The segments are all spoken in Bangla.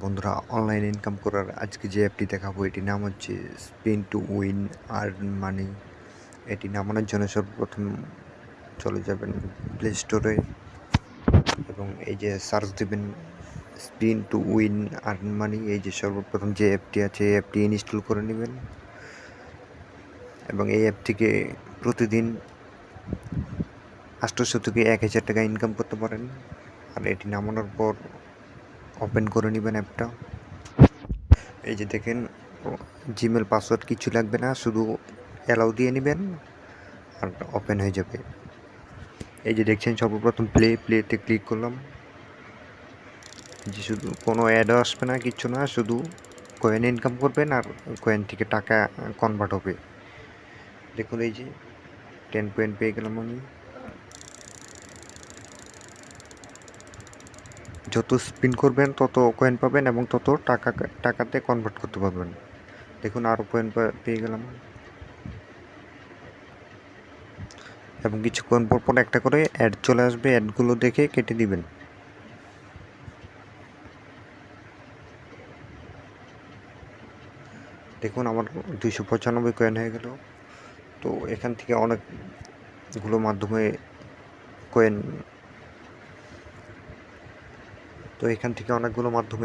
বন্ধুরা, অনলাইন ইনকাম করার আজকে যে অ্যাপটি দেখাবো এটির নাম হচ্ছে spin to win earn money. এটি নামানোর জন্য সর্বপ্রথম চলে যাবেন প্লে স্টোরে এবং এই যে সার্চ দেবেন spin to win earn money. এই যে সর্বপ্রথম যে অ্যাপটি আছে এই অ্যাপটি ইনস্টল করে নেবেন এবং এই অ্যাপ থেকে প্রতিদিন 800 থেকে 1000 টাকা ইনকাম করতে পারেন। আর এটি নামানোর পর ওপেন করে নেবেন অ্যাপটা। এই যে দেখেন, জিমেল পাসওয়ার্ড কিছু লাগবে না, শুধু অ্যালাউ দিয়ে নেবেন আর ওপেন হয়ে যাবে। এই যে দেখছেন, সর্বপ্রথম প্লেতে ক্লিক করলাম। যে শুধু কোনো অ্যাডও আসবে না, কিচ্ছু না, শুধু কয়েন ইনকাম করবেন আর কয়েন থেকে টাকা কনভার্ট হবে। দেখুন এই যে 10 পয়েন্ট পেয়ে গেলাম আমি। যত স্পিন করবেন তত কয়েন পাবেন এবং তত টাকাতে কনভার্ট করতে পারবেন। দেখুন আরও কয়েন পেয়ে গেলাম এবং কিছুক্ষণ পর একটা করে অ্যাড চলে আসবে, অ্যাডগুলো দেখে কেটে দিবেন। দেখুন আমার 295 কয়েন হয়ে গেল। তো এখান থেকে অনেকগুলো মাধ্যমে কয়েন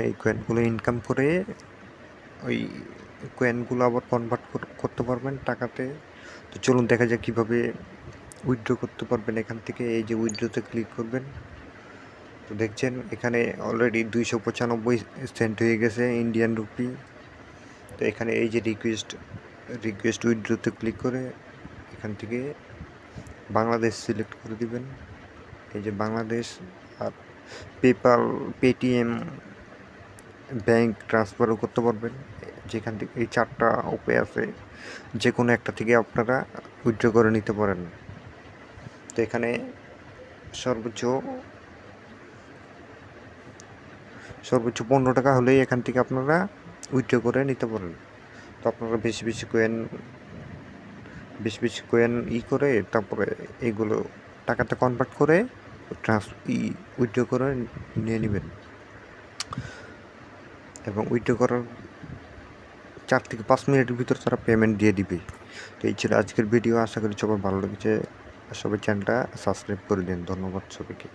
এই কয়েনগুলো ইনকাম করে ওই কয়েনগুলো আবার কনভার্ট করতে পারবেন টাকাতে। তো চলুন দেখা যাক কীভাবে উইথড্র করতে পারবেন এখান থেকে। এই যে উইথড্রোতে ক্লিক করবেন, তো দেখছেন এখানে অলরেডি 295 সেন্ট হয়ে গেছে ইন্ডিয়ান রুপি। তো এখানে এই যে রিকোয়েস্ট উইথড্রোতে ক্লিক করে এখান থেকে বাংলাদেশ সিলেক্ট করে দিবেন। এই যে বাংলাদেশ, আর পেপ্যাল, পেটিএম, ব্যাংক ট্রান্সফারও করতে পারবেন। যেখান থেকে এই 4টা উপায় আছে, যে কোনো একটা থেকে আপনারা উইথড্র করে নিতে পারেন। তো এখানে সর্বোচ্চ 15 টাকা হলেই এখান থেকে আপনারা উইথড্র করে নিতে পারেন। তো আপনারা বেশি বেশি কয়েন করে তারপরে এইগুলো টাকাতে কনভার্ট করে উইথড্র করে নিয়ে নেবেন এবং উইথড্র করার 4 থেকে 5 মিনিটের ভিতর তারা পেমেন্ট দিয়ে দিবে। তো এই ছিল আজকের ভিডিও। আশা করি সবার ভালো লেগেছে। সবাই চ্যানেলটা সাবস্ক্রাইব করে দিন। ধন্যবাদ সবাইকে।